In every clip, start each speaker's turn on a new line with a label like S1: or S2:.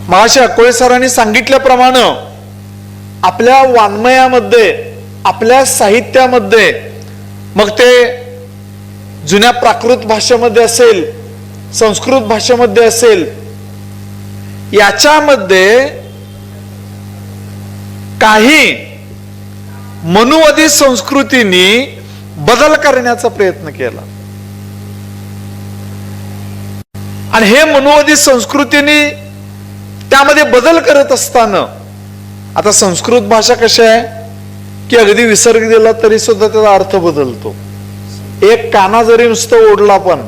S1: महाशय अकोळे सरांनी सांगितल्याप्रमाणे आपल्या वाङ्मयामध्ये, आपल्या साहित्यामध्ये, मग ते जुन्या प्राकृत भाषेमध्ये असेल, संस्कृत भाषेमध्ये असेल, याच्यामध्ये काही मनुवादी संस्कृतींनी बदल करण्याचा प्रयत्न केला आणि हे मनुवादी संस्कृतीने त्यामध्ये बदल करत असताना, आता संस्कृत भाषा कशी आहे की अगदी विसर्ग दिला तरी सुद्धा त्याचा अर्थ बदलतो, एक काना जरी नुसतं ओढला पण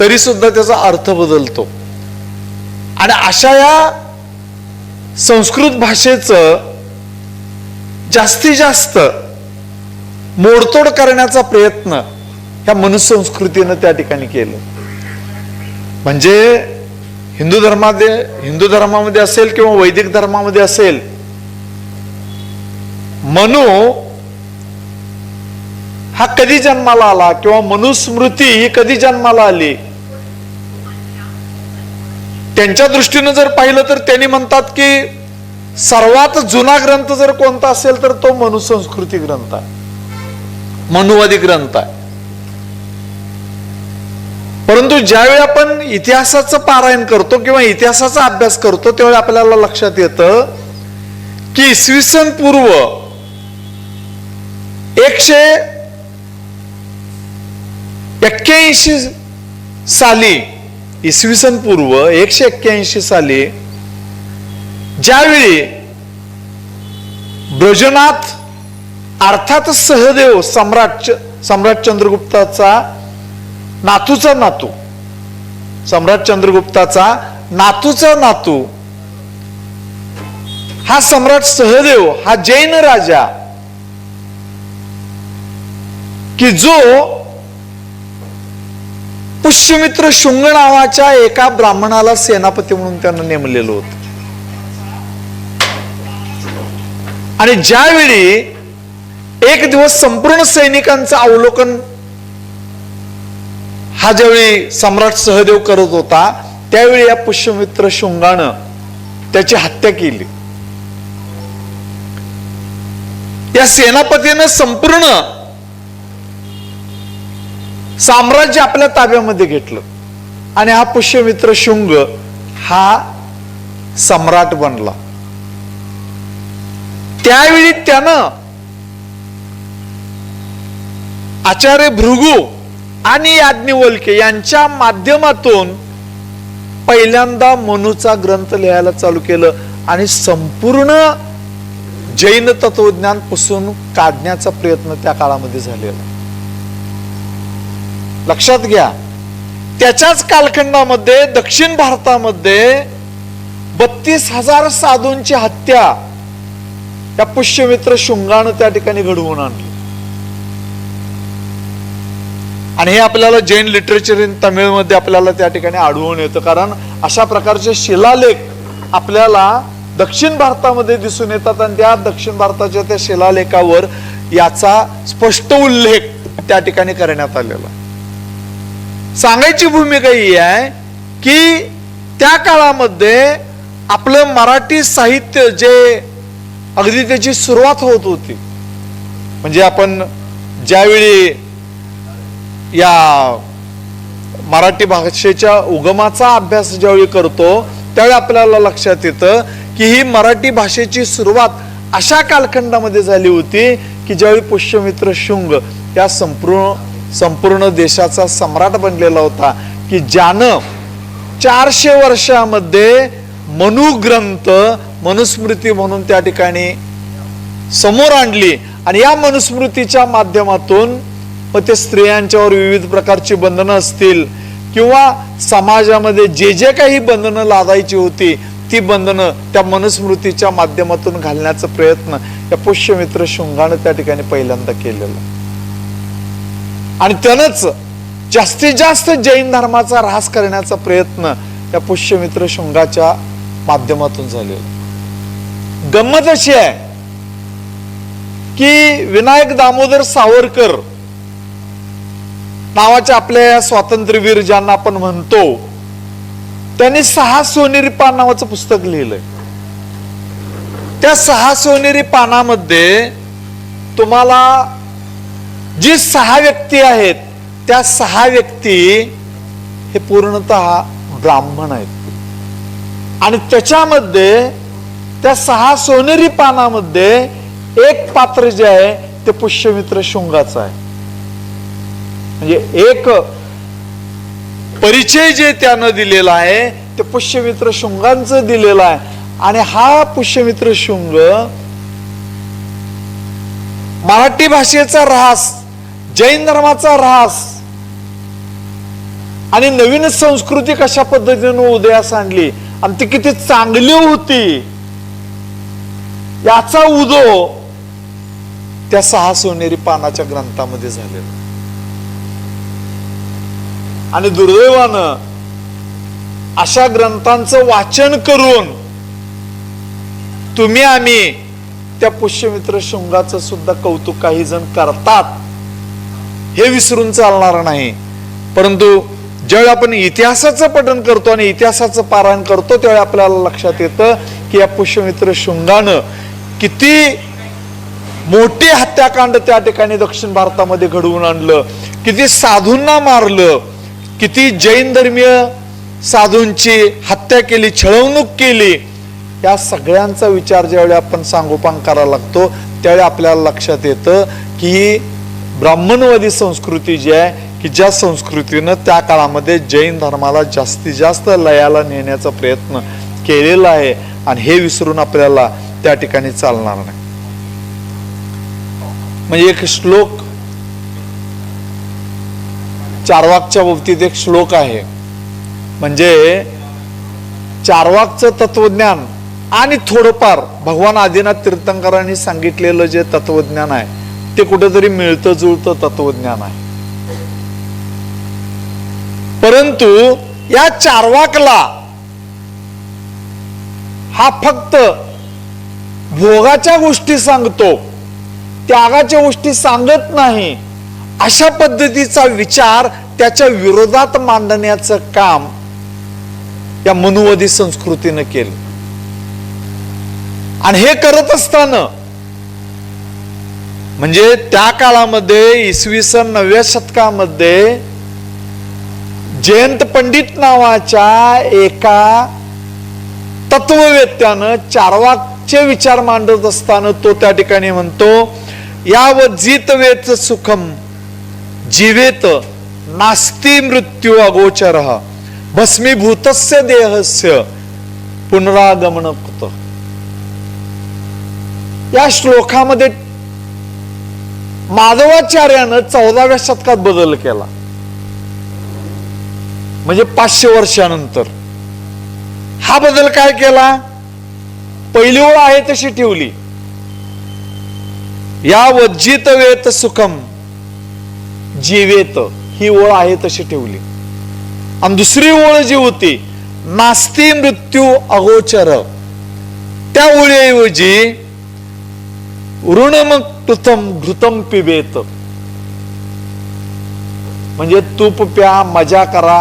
S1: तरी सुद्धा त्याचा अर्थ बदलतो. आणि अशा या संस्कृत भाषेचं जास्तीत जास्त मोडतोड करण्याचा प्रयत्न ह्या मनुसंस्कृतीनं त्या ठिकाणी केलं. म्हणजे हिंदू धर्मामध्ये असेल किंवा वैदिक धर्मामध्ये असेल, मनु हा कधी जन्माला आला किंवा मनुस्मृती ही कधी जन्माला आली, त्यांच्या दृष्टीनं जर पाहिलं तर त्यांनी म्हणतात की सर्वात जुना ग्रंथ जर कोणता असेल तर तो मनुसंस्कृती ग्रंथ आहे, मनुवादी ग्रंथ आहे. परंतु ज्यावेळी आपण इतिहासाचं पारायण करतो किंवा इतिहासाचा अभ्यास करतो त्यावेळी आपल्याला लक्षात येतं की इसवी सन पूर्व 181 साली, इसवी सन पूर्व 181 साली ज्यावेळी ब्रजनाथ अर्थात सहदेव सम्राट चंद्रगुप्ताचा नातूचा नातू, सम्राट चंद्रगुप्ताचा नातूचा नातू हा सम्राट सहदेव हा जैन राजा की जो पुष्यमित्र शुंग नावाच्या एका ब्राह्मणाला सेनापती म्हणून त्यानं नेमलेलं होतं. आणि ज्यावेळी एक दिवस संपूर्ण सैनिकांचं अवलोकन हा ज्यावेळी सम्राट सहदेव करत होता त्यावेळी या पुष्यमित्र शुंगानं त्याची हत्या केली. या सेनापतीनं संपूर्ण साम्राज्य आपल्या ताब्यामध्ये घेतलं आणि हा पुष्यमित्र शुंग हा सम्राट बनला. त्यावेळी त्यानं आचार्य भृगु आणि याज्ञवल्क्य यांच्या माध्यमातून पहिल्यांदा मनुचा ग्रंथ लिहायला चालू केलं आणि संपूर्ण जैन तत्वज्ञान पुसून काढण्याचा प्रयत्न त्या काळामध्ये झालेला. लक्षात घ्या, त्याच्याच कालखंडामध्ये दक्षिण भारतामध्ये 32,000 साधूंची हत्या या पुष्यमित्र शुंगानं त्या ठिकाणी घडवून आणली. आणि हे आपल्याला जैन लिटरेचर इन तमिळ मध्ये आपल्याला त्या ठिकाणी आढळून येतं, कारण अशा प्रकारचे शिलालेख आपल्याला दक्षिण भारतामध्ये दिसून येतात आणि त्या दक्षिण भारताच्या त्या शिलालेखावर याचा स्पष्ट उल्लेख त्या ठिकाणी करण्यात आलेला. सांगायची भूमिका ही आहे की त्या काळामध्ये आपलं मराठी साहित्य जे अगदी त्याची सुरुवात होत होती, म्हणजे आपण ज्यावेळी या मराठी भाषेच्या उगमाचा अभ्यास ज्यावेळी करतो त्यावेळी आपल्याला लक्षात येतं की ही मराठी भाषेची सुरुवात अशा कालखंडामध्ये झाली होती की ज्यावेळी पुष्यमित्र शुंग या संपूर्ण देशाचा सम्राट बनलेला होता, की ज्यानं 400 वर्षामध्ये मनुग्रंथ मनुस्मृती म्हणून त्या ठिकाणी समोर आणली. आणि या मनुस्मृतीच्या माध्यमातून मग ते स्त्रियांच्यावर विविध प्रकारची बंधनं असतील किंवा समाजामध्ये जे जे काही बंधनं लादायची होती ती बंधनं त्या मनुस्मृतीच्या माध्यमातून घालण्याचा प्रयत्न या पुष्यमित्र शुंगानं त्या ठिकाणी पहिल्यांदा केलेला. आणि त्यानंच जास्तीत जास्त जैन धर्माचा ऱ्हास करण्याचा प्रयत्न या पुष्यमित्र शुंगाच्या माध्यमातून झालेला. गंमत अशी आहे की विनायक दामोदर सावरकर नावाच्या आपल्या स्वातंत्र्यवीर ज्यांना आपण म्हणतो त्यांनी 6 सोनेरी पान नावाचं पुस्तक लिहिलंय. त्या 6 सोनेरी पानामध्ये तुम्हाला जी 6 व्यक्ती आहेत त्या 6 व्यक्ती हे पूर्णतः ब्राह्मण आहेत. आणि त्याच्यामध्ये त्या 6 सोनेरी पानामध्ये एक पात्र जे आहे ते पुष्यमित्र शुंगाचं आहे. म्हणजे एक परिचय जे त्यानं दिलेला आहे ते पुष्यमित्र शुंगांचं दिलेलं आहे. आणि हा पुष्यमित्र शुंग मराठी भाषेचा ऱ्हास, जैन धर्माचा ऱ्हास आणि नवीन संस्कृती कशा पद्धतीने उदयास आणली आणि ती किती चांगली होती याचा उदो त्या 6 सोनेरी पानाच्या ग्रंथामध्ये झालेला. आणि दुर्दैवानं अशा ग्रंथांचं वाचन करून तुम्ही आम्ही त्या पुष्यमित्र शुंगाचं सुद्धा कौतुक काही जण करतात, हे विसरून चालणार नाही. परंतु ज्यावेळी आपण इतिहासाचं पठण करतो आणि इतिहासाचं पारायण करतो त्यावेळी आपल्याला लक्षात येतं की या पुष्यमित्र शुंगानं किती मोठी हत्याकांड त्या ठिकाणी दक्षिण भारतामध्ये घडवून आणलं, किती साधूंना मारलं, किती जैन धर्मीय साधूंची हत्या केली, छळवणूक केली. या सगळ्यांचा विचार ज्यावेळी आपण सांगोपांग करायला लागतो त्यावेळी आपल्याला लक्षात येतं की ब्राह्मणवादी संस्कृती जी आहे की ज्या संस्कृतीनं त्या काळामध्ये जैन धर्माला जास्तीत जास्त लयाला नेण्याचा प्रयत्न केलेला आहे. आणि हे विसरून आपल्याला त्या ठिकाणी चालणार नाही. म्हणजे एक श्लोक, चार्वाकच्या बाबतीत एक श्लोक आहे. म्हणजे चार्वाकचं तत्वज्ञान आणि थोडंफार भगवान आदिनाथ तीर्थंकरांनी सांगितलेलं जे तत्वज्ञान आहे ते कुठेतरी मिळतं जुळतं तत्वज्ञान आहे. परंतु या चार्वाकला हा फक्त भोगाच्या गोष्टी सांगतो, त्यागाच्या गोष्टी सांगत नाही. अशा पद्धतीचा विचार त्याच्या विरोधात मांडण्याचं काम या मनुवादी संस्कृतीनं केलं. आणि हे करत असताना म्हणजे त्या काळामध्ये इसवी सन 9व्या शतकामध्ये जयंत पंडित नावाच्या एका तत्ववेत्यानं चार्वाकचे विचार मांडत असताना तो त्या ठिकाणी म्हणतो, यावजीत वेत सुखम जीवेत नास्ति मृत्यू अगोचरः भस्मीभूतस्य देहस्य पुनरागमन कुत. या श्लोकामध्ये माधवाचार्यानं 14व्या शतकात बदल केला. म्हणजे 500 वर्षानंतर हा बदल काय केला? पहिली ओळ आहे तशी ठेवली, या वज्जित वेत सुखम जीवेत, ही ओळ आहे तशी ठेवली. आणि दुसरी ओळ जी होती नास्ति मृत्यू अगोचर, त्या ओळीऐवजी ऋणम कृतम घृतम पिबेत, म्हणजे तूप प्या, मजा करा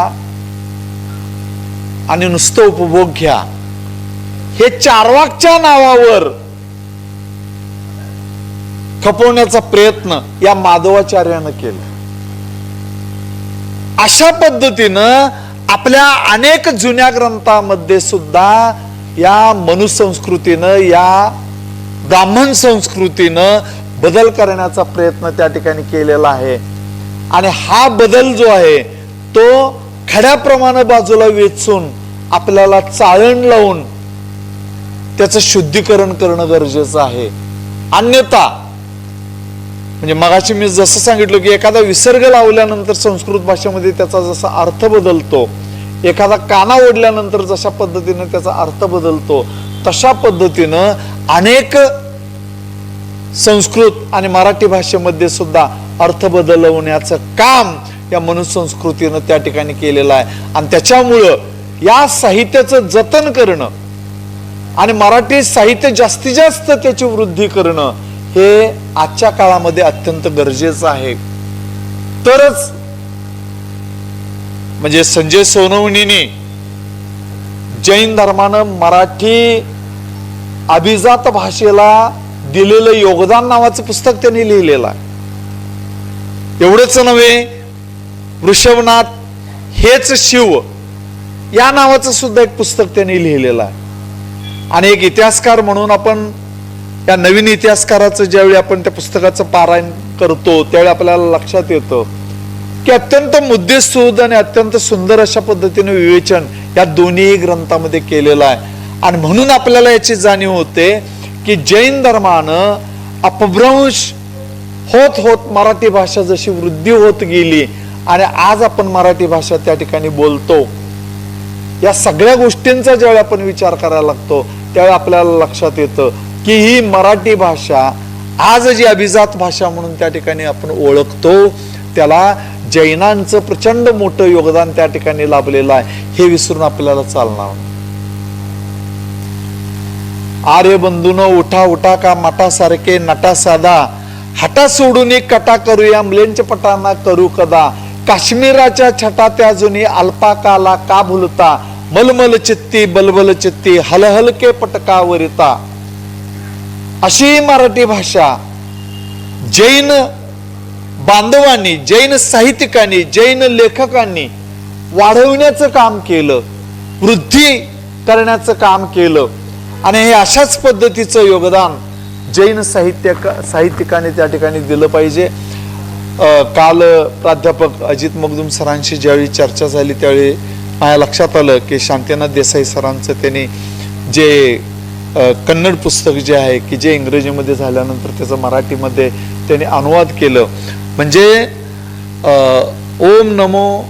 S1: आणि नुसतं उपभोग घ्या. हे चार्वाकच्या नावावर खपवण्याचा प्रयत्न या माधवाचार्यानं केला. अशा पद्धतीनं आपल्या अनेक जुन्या ग्रंथामध्ये सुद्धा या मनुसंस्कृतीनं, या ब्राह्मण संस्कृतीनं बदल करण्याचा प्रयत्न त्या ठिकाणी केलेला आहे. आणि हा बदल जो आहे तो खड्याप्रमाणे बाजूला वेचून आपल्याला चाळण लावून त्याचं शुद्धीकरण करणं गरजेचं आहे. अन्यथा म्हणजे मगाशी मी जसं सांगितलं की एखादा विसर्ग लावल्यानंतर संस्कृत भाषेमध्ये त्याचा जसा अर्थ बदलतो, एखादा काना ओढल्यानंतर जशा पद्धतीने त्याचा अर्थ बदलतो, तशा पद्धतीनं अनेक संस्कृत आणि मराठी भाषेमध्ये सुद्धा अर्थ बदलवण्याचं काम या मनुसंस्कृतीनं त्या ठिकाणी केलेलं आहे. आणि त्याच्यामुळं या साहित्याचं जतन करणं आणि मराठी साहित्य जास्तीत जास्त त्याची वृद्धी करणं हे आजच्या काळामध्ये अत्यंत गरजेचं आहे. तरच म्हणजे संजय सोनवणीने जैन धर्मानं मराठी अभिजात भाषेला दिलेलं योगदान नावाचं पुस्तक त्यांनी लिहिलेलं आहे. एवढंच नव्हे, वृषभनाथ हेच शिव या नावाचं सुद्धा एक पुस्तक त्यांनी लिहिलेलं आहे. आणि एक इतिहासकार म्हणून आपण या नवीन इतिहासकाराचं ज्यावेळी आपण त्या पुस्तकाचं पारायण करतो त्यावेळी आपल्याला लक्षात येतं की अत्यंत मुद्देसूद आणि अत्यंत सुंदर अशा पद्धतीने विवेचन या दोन्ही ग्रंथामध्ये केलेलं आहे. आणि म्हणून आपल्याला याची जाणीव होते की जैन धर्मानं अपभ्रंश होत होत मराठी भाषा जशी वृद्धी होत गेली आणि आज आपण मराठी भाषा त्या ठिकाणी बोलतो, या सगळ्या गोष्टींचा ज्यावेळी आपण विचार करायला लागतो त्यावेळी आपल्याला लक्षात येतं की ही मराठी भाषा आज जी अभिजात भाषा म्हणून त्या ठिकाणी आपण ओळखतो त्याला जैनांचं प्रचंड मोठं योगदान त्या ठिकाणी लाभलेलं आहे, हे विसरून आपल्याला चालणार नाही. आर्य बंधून उठा उठा का मठासारखे नटा साधा, हटा सोडून कटा करूया मुलेंच्या पटांना करू कदा, काश्मीराच्या छटा त्या जुनी अल्पाकाला का भुलता, मलमल चित्ती बलबल चित्ती हलहलके पटकावरिता. अशी मराठी भाषा जैन बांधवांनी, जैन साहित्यिकांनी, जैन लेखकांनी वाढवण्याचं काम केलं, वृद्धी करण्याचं काम केलं. आणि हे अशाच पद्धतीचं योगदान जैन साहित्यिकांनी त्या ठिकाणी दिलं पाहिजे. काल प्राध्यापक अजित मगदुम सरांशी ज्यावेळी चर्चा झाली त्यावेळी माझ्या लक्षात आलं की शांतीनाथ देसाई सरांचं त्यांनी जे कन्नड पुस्तक जे आहे की जे इंग्रजीमध्ये झाल्यानंतर त्याचं मराठीमध्ये त्यांनी अनुवाद केलं, म्हणजे ओम नमो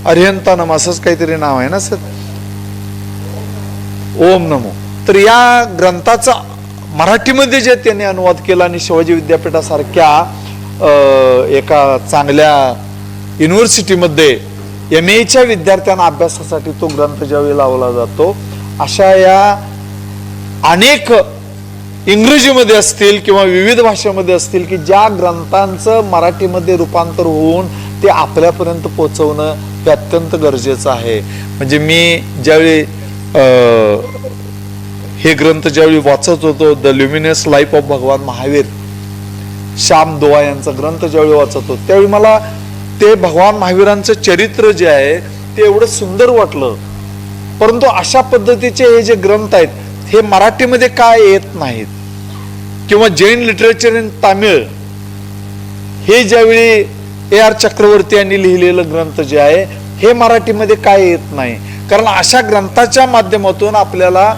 S1: अरिहंता नम असंच काहीतरी नाव आहे ना सर, ओम नमो. तर या ग्रंथाचा मराठीमध्ये जे त्यांनी अनुवाद केला आणि शिवाजी विद्यापीठासारख्या एका चांगल्या युनिव्हर्सिटीमध्ये MA विद्यार्थ्यांना अभ्यासासाठी तो ग्रंथ ज्यावेळी लावला जातो, अशा या अनेक इंग्रजीमध्ये असतील किंवा विविध भाषेमध्ये असतील की ज्या ग्रंथांचं मराठीमध्ये रूपांतर होऊन ते आपल्यापर्यंत पोहोचवणं हे अत्यंत गरजेचं आहे. म्हणजे मी ज्यावेळी हे ग्रंथ ज्यावेळी वाचत होतो, द ल्युमिनस लाईफ ऑफ भगवान महावीर, श्याम दोआ यांचा ग्रंथ ज्यावेळी वाचत होतो त्यावेळी मला ते भगवान महावीरांचं चरित्र जे आहे ते एवढं सुंदर वाटलं. परंतु अशा पद्धतीचे हे जे ग्रंथ आहेत हे मराठीमध्ये काय येत नाहीत, किंवा जैन लिटरेचर इन तामिळ हे ज्यावेळी AR चक्रवर्ती यांनी लिहिलेलं ग्रंथ जे आहे हे मराठीमध्ये काय येत नाही. कारण अशा ग्रंथाच्या माध्यमातून आपल्याला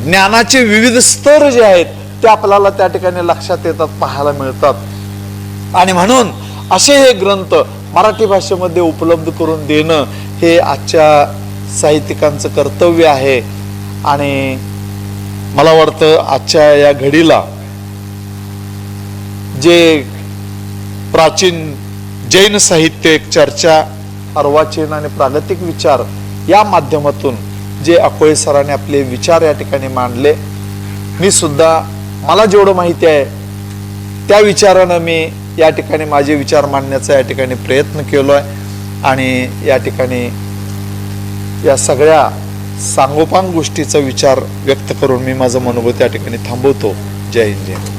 S1: ज्ञानाचे विविध स्तर जे आहेत ते आपल्याला त्या ठिकाणी लक्षात येतात, पाहायला मिळतात. आणि म्हणून असे हे ग्रंथ मराठी भाषेमध्ये उपलब्ध करून देणं हे आजच्या साहित्यिकांचं कर्तव्य आहे. आणि मला वाटतं आजच्या या घडीला जे प्राचीन जैन साहित्य एक चर्चा, अर्वाचीन आणि प्रागतिक विचार या माध्यमातून जे अकोळे सरांनी आपले विचार या ठिकाणी मांडले, मी सुद्धा मला जेवढं माहिती आहे त्या विचारानं मी या ठिकाणी माझे विचार मांडण्याचा या ठिकाणी प्रयत्न केलोय. आणि या ठिकाणी या सगळ्या सांगोपांग गोष्टीचा विचार व्यक्त करून मी माझं मनोगत या ठिकाणी थांबवतो. जय हिंद.